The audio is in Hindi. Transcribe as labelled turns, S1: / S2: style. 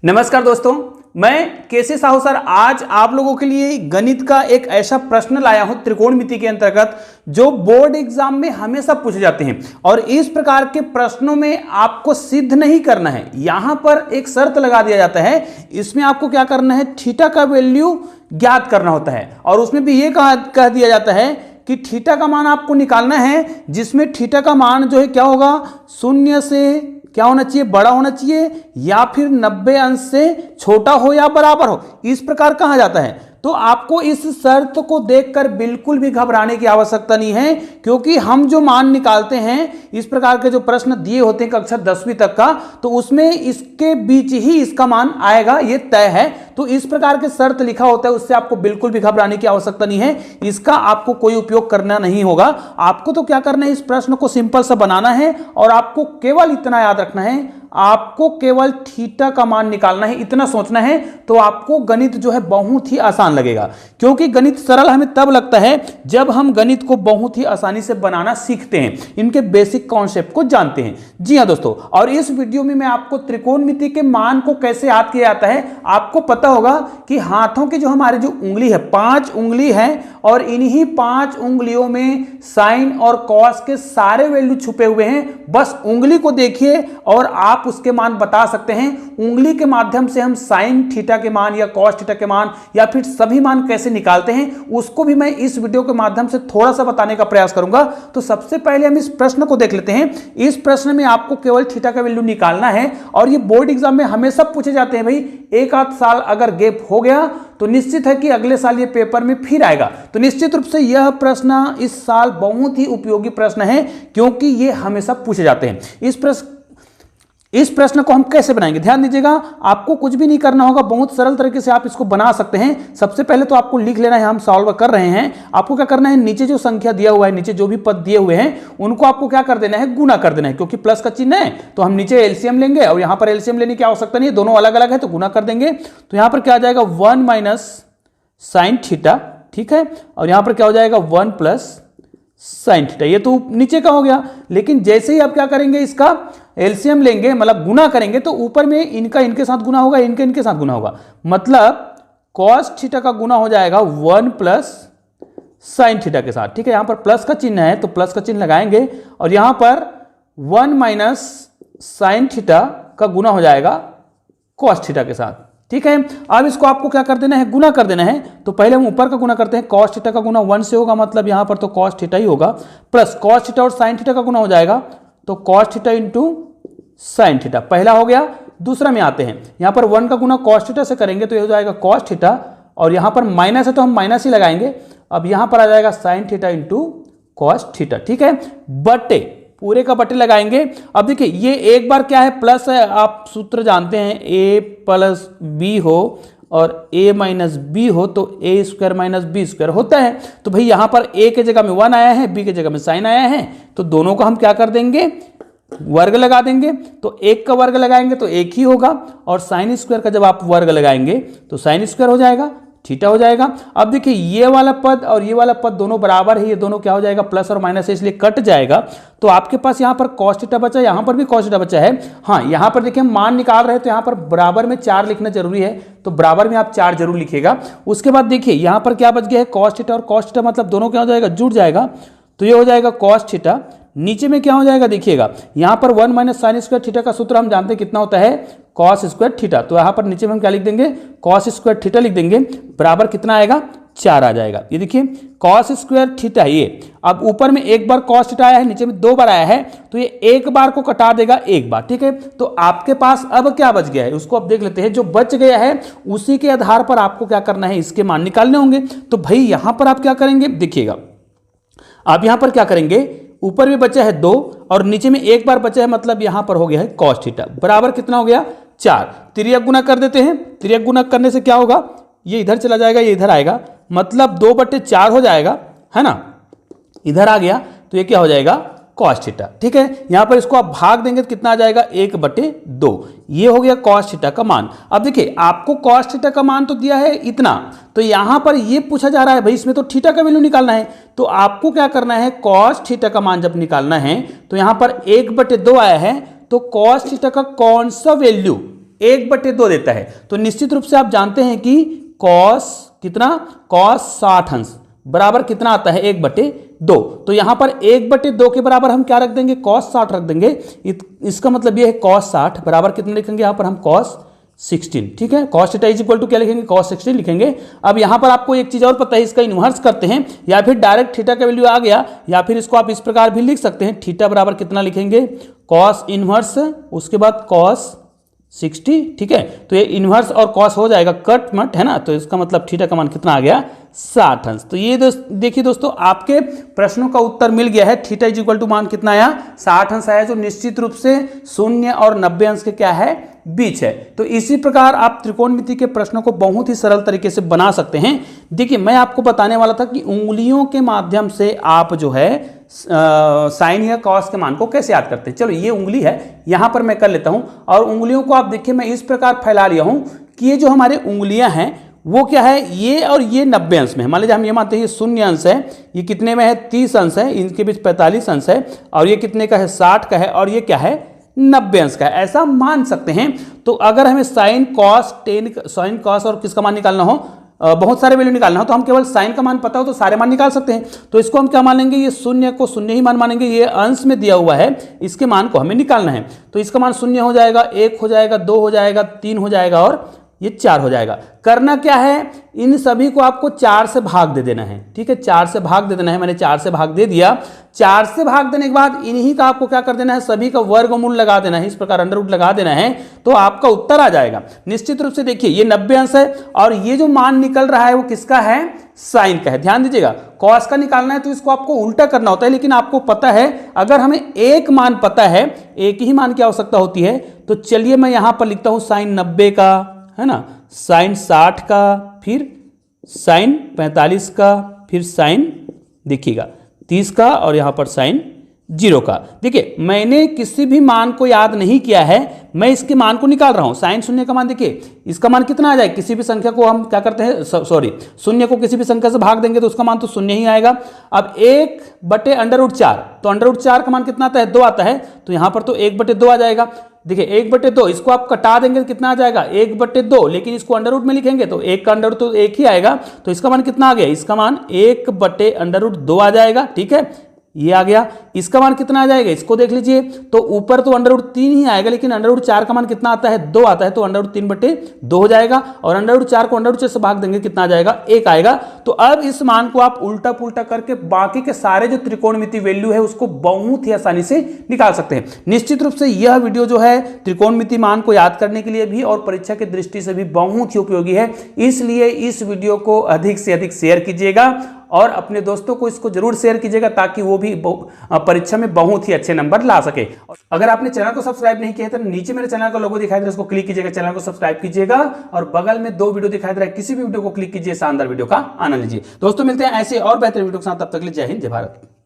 S1: नमस्कार दोस्तों, मैं केसी साहू सर आज आप लोगों के लिए गणित का एक ऐसा प्रश्न लाया हूं त्रिकोणमिति के अंतर्गत जो बोर्ड एग्जाम में हमेशा पूछे जाते हैं। और इस प्रकार के प्रश्नों में आपको सिद्ध नहीं करना है, यहां पर एक शर्त लगा दिया जाता है। इसमें आपको क्या करना है, थीटा का वैल्यू ज्ञात करना होता है और उसमें भी ये कह दिया जाता है कि थीटा का मान आपको निकालना है, जिसमें थीटा का मान जो है क्या होगा, शून्य से क्या होना चाहिए, बड़ा होना चाहिए या फिर 90 अंश से छोटा हो या बराबर हो, इस प्रकार कहा जाता है। तो आपको इस शर्त को देखकर बिल्कुल भी घबराने की आवश्यकता नहीं है, क्योंकि हम जो मान निकालते हैं, इस प्रकार के जो प्रश्न दिए होते हैं कक्षा 10वीं तक का, तो उसमें इसके बीच ही इसका मान आएगा, ये तय है। तो इस प्रकार के शर्त लिखा होता है, उससे आपको बिल्कुल भी घबराने की आवश्यकता नहीं है, इसका आपको कोई उपयोग करना नहीं होगा। आपको तो क्या करना है, इस प्रश्न को सिंपल सा बनाना है और आपको केवल इतना याद रखना है, आपको केवल थीटा का मान निकालना है, इतना सोचना है। तो आपको गणित जो है बहुत ही आसान लगेगा, क्योंकि गणित सरल हमें तब लगता है जब हम गणित को बहुत ही आसानी से बनाना सीखते हैं, इनके बेसिक कॉन्सेप्ट को जानते हैं। जी हां दोस्तों, और इस वीडियो में मैं आपको त्रिकोणमिति के मान को कैसे याद किया जाता है। आपको पता होगा कि हाथों की जो हमारी जो उंगली है, 5 उंगली है, और इन्हीं 5 उंगलियों में साइन और कॉस के सारे वैल्यू छुपे हुए हैं। बस उंगली को देखिए और आप उसके मान बता सकते हैं। उंगली के माध्यम से हम साइन थीटा के मान या कॉस थीटा के मान या फिर सभी मान कैसे निकालते हैं, उसको भी मैं इस वीडियो के माध्यम से थोड़ा सा बताने का प्रयास करूंगा। तो सबसे पहले हम इस प्रश्न को देख लेते हैं। इस प्रश्न में आपको केवल थीटा का वैल्यू निकालना है और ये बोर्ड एग्जाम में हमेशा पूछे जाते हैं। भाई एक आध साल अगर गैप हो गया तो निश्चित है कि अगले साल ये पेपर में फिर आएगा। तो निश्चित रूप से यह प्रश्न इस साल बहुत ही उपयोगी प्रश्न है, क्योंकि ये हमेशा पूछे जाते हैं। इस प्रश्न को हम कैसे बनाएंगे, ध्यान दीजिएगा। आपको कुछ भी नहीं करना होगा, बहुत सरल तरीके से आप इसको बना सकते हैं। सबसे पहले तो आपको लिख लेना है, हम सॉल्व कर रहे हैं। आपको क्या करना है, नीचे जो संख्या दिया हुआ है, नीचे जो भी पद दिए हुए हैं, उनको आपको क्या कर देना है, गुना कर देना है। क्योंकि प्लस का चिन्ह है तो हम नीचे एलसीएम लेंगे और यहां पर एलसीएम लेने की आवश्यकता नहीं है, दोनों अलग अलग है तो गुना कर देंगे। तो यहां पर क्या आ जाएगा, 1 माइनस साइन थीटा, ठीक है। और यहां पर क्या हो जाएगा, 1 प्लस साइन थीटा। ये तो नीचे का हो गया, लेकिन जैसे ही आप क्या करेंगे, इसका एलसीएम लेंगे, मतलब गुना करेंगे, तो ऊपर में इनका इनके साथ गुना होगा, इनके इनके साथ गुना होगा। मतलब कॉस थीटा का गुना हो जाएगा 1 प्लस साइन थीटा के साथ, ठीक है। यहां पर प्लस का चिन्ह है तो प्लस का चिन्ह लगाएंगे और यहां पर 1 माइनस साइन थीटा का गुना हो जाएगा कॉस थीटा के साथ, ठीक है। अब इसको आपको क्या कर देना है, गुना कर देना है। तो पहले हम ऊपर का गुना करते हैं। कॉस थीटा का गुना 1 से होगा, मतलब यहां पर तो कॉस थीटा ही होगा, प्लस कॉस थीटा और साइन थीटा का गुना हो जाएगा, तो cos theta into sine theta. पहला हो गया। दूसरा में आते हैं, यहां पर 1 का गुना कॉस थीटा से करेंगे तो ये हो जाएगा कॉस थीटा, और यहां पर माइनस है तो हम माइनस ही लगाएंगे। अब यहां पर आ जाएगा sine theta into cos theta, ठीक है। बटे, पूरे का बटे लगाएंगे। अब देखिए ये एक बार क्या है, प्लस है, आप सूत्र जानते हैं, a प्लस बी हो और a माइनस बी हो तो ए स्क्वायर माइनस बी स्क्वायर होता है। तो भाई यहां पर a के जगह में 1 आया है, b के जगह में साइन आया है, तो दोनों को हम क्या कर देंगे, वर्ग लगा देंगे। तो 1 का वर्ग लगाएंगे तो 1 ही होगा, और साइन स्क्वायर का जब आप वर्ग लगाएंगे तो साइन स्क्वायर हो जाएगा, थीटा हो जाएगा। अब देखिए ये वाला पद और ये वाला पद दोनों बराबर है, ये दोनों क्या हो जाएगा, प्लस और माइनस है, इसलिए कट जाएगा। तो आपके पास यहाँ पर कॉस थीटा बचा, यहाँ पर भी कॉस थीटा बचा है। हाँ, यहाँ पर देखिए हम मान निकाल रहे हैं तो यहाँ पर बराबर में 4 लिखना जरूरी है, तो बराबर में आप 4 जरूर लिखिएगा। उसके बाद देखिए यहाँ पर क्या बच गया है, कॉस थीटा और कॉस थीटा, मतलब दोनों क्या हो जाएगा, जुड़ जाएगा, तो ये हो जाएगा कॉस थीटा। नीचे में क्या हो जाएगा, देखिएगा यहाँ पर 1 माइनस साइन स्क्वायर थीटा का सूत्र हम जानते हैं कितना होता है, कॉस स्क्वायर थीटा। तो यहाँ पर नीचे में हम क्या लिख देंगे, कॉस स्क्वायर थीटा लिख देंगे, बराबर कितना आएगा, 4 आ जाएगा। ये देखिए कॉस स्क्वायर थीटा, ये अब ऊपर में एक बार कॉस थीटा आया है, नीचे में 2 बार आया है, तो ये एक बार को कटा देगा एक बार, ठीक है। तो आपके पास अब क्या बच गया है, उसको अब देख लेते हैं। जो बच गया है उसी के आधार पर आपको क्या करना है, इसके मान निकालने होंगे। तो भाई यहां पर आप क्या करेंगे, देखिएगा आप यहां पर क्या करेंगे, ऊपर में बचा है 2 और नीचे में एक बार बचा है, मतलब यहां पर हो गया है कॉस थीटा, बराबर कितना हो गया, 4। तिर्यक गुना कर देते हैं। तिर्यक गुना करने से क्या होगा, ये इधर चला जाएगा, ये इधर आएगा, मतलब 2/4 हो जाएगा, है ना। इधर आ गया तो ये क्या हो जाएगा, कॉस थीटा, ठीक है। यहां पर इसको आप भाग देंगे तो कितना आ जाएगा, 1/2। ये हो गया कॉस थीटा का मान। अब देखिए आपको कॉस थीटा का मान तो दिया है इतना, तो यहां पर ये पूछा जा रहा है भाई इसमें तो थीटा का वैल्यू निकालना है। तो आपको क्या करना है, कॉस थीटा का मान जब निकालना है तो यहां पर 1/2 आया है, तो कॉस थीटा का कौन सा वैल्यू 1/2 देता है। तो निश्चित रूप से आप जानते हैं कि कॉस कितना, कॉस 60 अंश बराबर कितना आता है 1/2। तो यहां पर 1/2 के बराबर हम क्या रख देंगे, cos 60 रख देंगे। इसका मतलब ये है cos 60 बराबर कितना लिखेंगे यहां पर हम cos 16, ठीक है। cos theta is equal to क्या लिखेंगे, cos 16 लिखेंगे। अब यहां पर आपको एक चीज और पता है, इसका इन्वर्स करते हैं या फिर डायरेक्ट थीटा का वैल्यू आ गया, या फिर इसको आप इस प्रकार भी लिख सकते हैं, थीटा बराबर कितना लिखेंगे cos इनवर्स उसके बाद cos 60, ठीक है। तो ये इनवर्स और कॉस हो जाएगा कट मट, है ना। तो इसका मतलब थीटा का मान कितना आ गया 60 अंश। तो ये देखिए दोस्तों, आपके प्रश्नों का उत्तर मिल गया है। थीटा इज इक्वल टू मान कितना आया 60 अंश आया, जो निश्चित रूप से 0 और 90 अंश के क्या है बीच है। तो इसी प्रकार आप त्रिकोणमिति के प्रश्नों को बहुत ही सरल तरीके से बना सकते हैं। देखिए मैं आपको बताने वाला था कि उंगलियों के माध्यम से आप जो है साइन या कॉस के मान को कैसे याद करते हैं। चलो ये उंगली है, यहां पर मैं कर लेता हूं, और उंगलियों को आप देखिए मैं इस प्रकार फैला लिया हूं कि ये जो हमारे उंगलियां हैं वो क्या है, ये और ये 90 अंश में है। मान लीजिए हम ये मानते हैं ये 0 अंश है, ये कितने में है 30 अंश है, इनके बीच 45 अंश है, और ये कितने का है 60 का है, और ये क्या है 90 अंश का है, ऐसा मान सकते हैं। तो अगर हमें साइन कॉस और किसका मान निकालना हो, बहुत सारे वैल्यू निकालना हो, तो हम केवल साइन का मान पता हो तो सारे मान निकाल सकते हैं। तो इसको हम क्या मानेंगे, ये 0 को 0 ही मान मानेंगे, ये अंश में दिया हुआ है, इसके मान को हमें निकालना है। तो इसका मान 0 हो जाएगा, 1 हो जाएगा, 2 हो जाएगा, 3 हो जाएगा, और ये 4 हो जाएगा। करना क्या है, इन सभी को आपको 4 से भाग दे देना है, ठीक है। 4 से भाग दे देना है, मैंने 4 से भाग दे दिया। 4 से भाग देने के बाद इन्हीं का आपको क्या कर देना है, सभी का वर्गमूल लगा देना है, इस प्रकार अंडर रूट लगा देना है, तो आपका उत्तर आ जाएगा। निश्चित रूप से देखिए ये 90 अंश है, और ये जो मान निकल रहा है वो किसका है, साइन का है। ध्यान दीजिएगा, कॉस का निकालना है तो इसको आपको उल्टा करना होता है, लेकिन आपको पता है अगर हमें एक मान पता है, एक ही मान की आवश्यकता होती है। तो चलिए मैं यहां पर लिखता हूं साइन 90 का, है ना, साइन 60 का, फिर साइन 45 का, फिर साइन देखिएगा 30 का, और यहां पर साइन 0 का। देखिए मैंने किसी भी मान को याद नहीं किया है, मैं इसके मान को निकाल रहा हूं। साइन 0 का मान देखिए, इसका मान कितना आ जाए, किसी भी संख्या को हम क्या करते हैं, सॉरी 0 को किसी भी संख्या से भाग देंगे तो उसका मान तो 0 ही आएगा। अब 1/√4, तो √4 का मान कितना आता है, 2 आता है, तो यहां पर तो 1/2 आ जाएगा। देखिए 1/2, इसको आप कटा देंगे तो कितना आ जाएगा 1/2, लेकिन इसको अंडर रूट में लिखेंगे तो 1 का अंडर रूट तो 1 ही आएगा, तो इसका मान कितना आ गया, इसका मान 1/√2 आ जाएगा, ठीक है। ये आ गया, इसका मान कितना आ जाएगा, इसको देख लीजिए, तो ऊपर तो √3 ही आएगा, लेकिन √4 का मान कितना आता है 2 आता है, तो √3/2 हो जाएगा, और √4 को √4 से भाग देंगे कितना आ जाएगा 1 आएगा। तो अब इस मान को आप उल्टा पुल्टा करके बाकी के सारे जो त्रिकोणमिति वैल्यू है उसको बहुत ही आसानी से निकाल सकते हैं। निश्चित रूप से यह वीडियो जो है त्रिकोणमिति मान को याद करने के लिए भी और परीक्षा की दृष्टि से भी बहुत ही उपयोगी है, इसलिए इस वीडियो को अधिक से अधिक शेयर कीजिएगा और अपने दोस्तों को इसको जरूर शेयर कीजिएगा, ताकि वो भी परीक्षा में बहुत ही अच्छे नंबर ला सके। अगर आपने चैनल को सब्सक्राइब नहीं किया है तो नीचे मेरे चैनल का लोगो दिखाई दे रहा है, उसको क्लिक कीजिएगा, चैनल को सब्सक्राइब कीजिएगा, और बगल में 2 वीडियो दिखाई दे रहा है, किसी भी वीडियो को क्लिक कीजिए, शानदार वीडियो का आनंद लीजिए। दोस्तों मिलते हैं ऐसे और बेहतर वीडियो के साथ, तब तक के लिए जय हिंद, जय भारत।